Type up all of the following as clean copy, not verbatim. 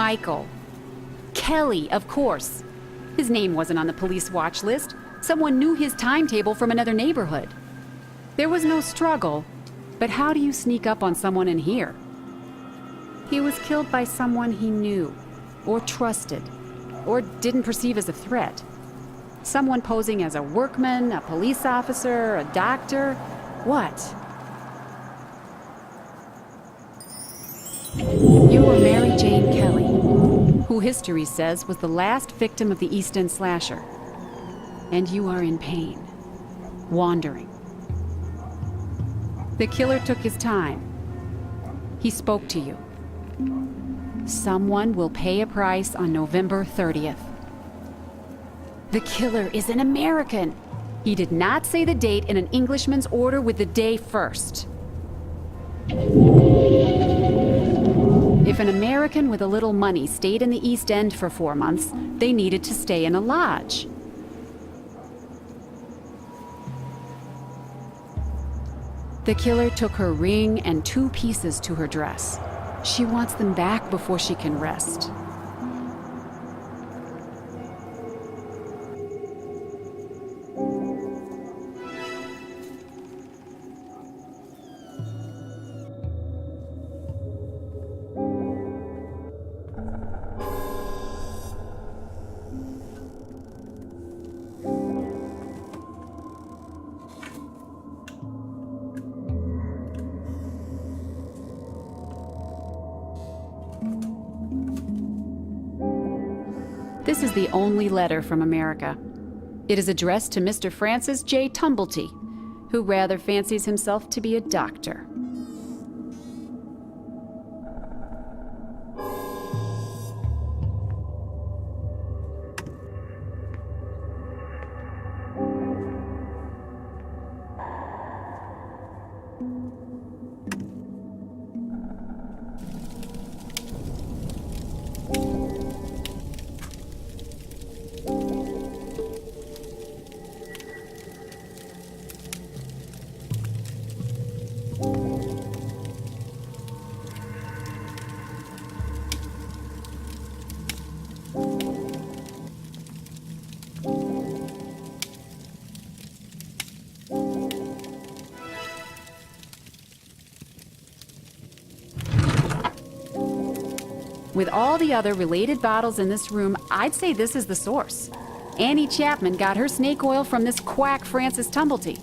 Michael. Kelly, of course. His name wasn't on the police watch list. Someone knew his timetable from another neighborhood. There was no struggle, but how do you sneak up on someone in here? He was killed by someone he knew, or trusted, or didn't perceive as a threat. Someone posing as a workman, a police officer, a doctor. What? You were Mary Jane Kelly, who history says was the last victim of the East End slasher. And you are in pain, wandering. The killer took his time. He spoke to you. Someone will pay a price on November 30th. The killer is an American. He did not say the date in an Englishman's order with the day first. If an American with a little money stayed in the East End for 4 months, they needed to stay in a lodge. The killer took her ring and 2 pieces to her dress. She wants them back before she can rest. This is the only letter from America. It is addressed to Mr. Francis J. Tumblety, who rather fancies himself to be a doctor. With all the other related bottles in this room, I'd say this is the source. Annie Chapman got her snake oil from this quack Francis Tumblety.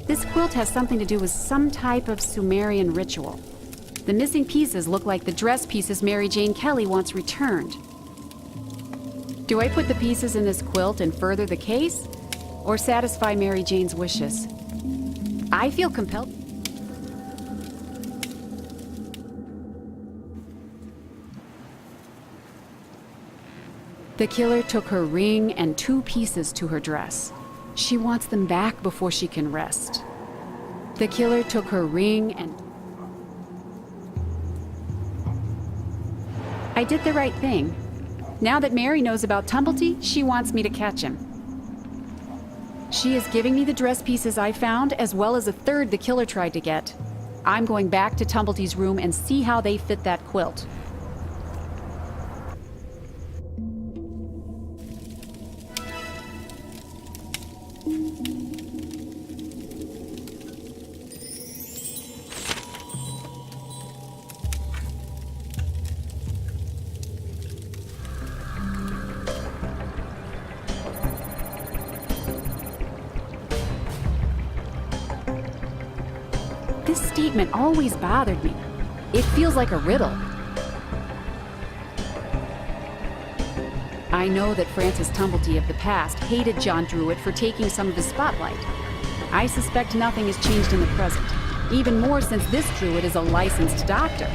This quilt has something to do with some type of Sumerian ritual. The missing pieces look like the dress pieces Mary Jane Kelly wants returned. Do I put the pieces in this quilt and further the case, or satisfy Mary Jane's wishes? I feel compelled. The killer took her ring and 2 pieces to her dress. She wants them back before she can rest. The killer took her ring and... I did the right thing. Now that Mary knows about Tumblety, she wants me to catch him. She is giving me the dress pieces I found, as well as a third the killer tried to get. I'm going back to Tumblety's room and see how they fit that quilt. This statement always bothered me. It feels like a riddle. I know that Francis Tumblety of the past hated John Druitt for taking some of his spotlight. I suspect nothing has changed in the present, even more since this Druitt is a licensed doctor.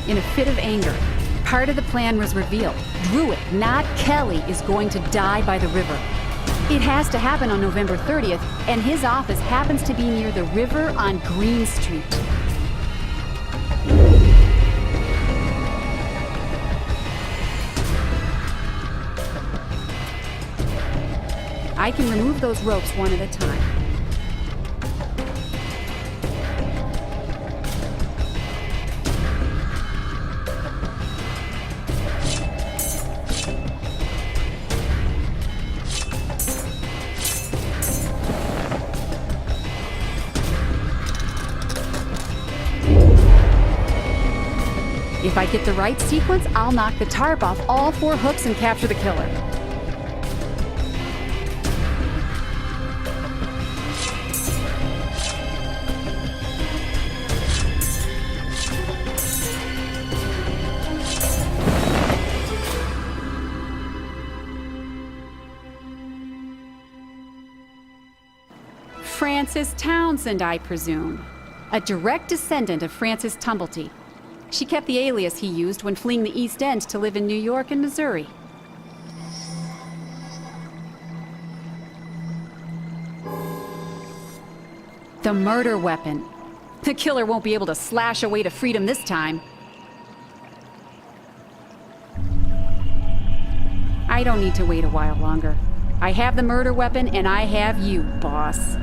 In a fit of anger, part of the plan was revealed. Druitt, not Kelly, is going to die by the river. It has to happen on November 30th, and his office happens to be near the river on Green Street. I can remove those ropes one at a time. If I get the right sequence, I'll knock the tarp off all 4 hooks and capture the killer. Frances Townsend, I presume. A direct descendant of Francis Tumblety. She kept the alias he used when fleeing the East End to live in New York and Missouri. The murder weapon. The killer won't be able to slash away to freedom this time. I don't need to wait a while longer. I have the murder weapon and I have you, boss.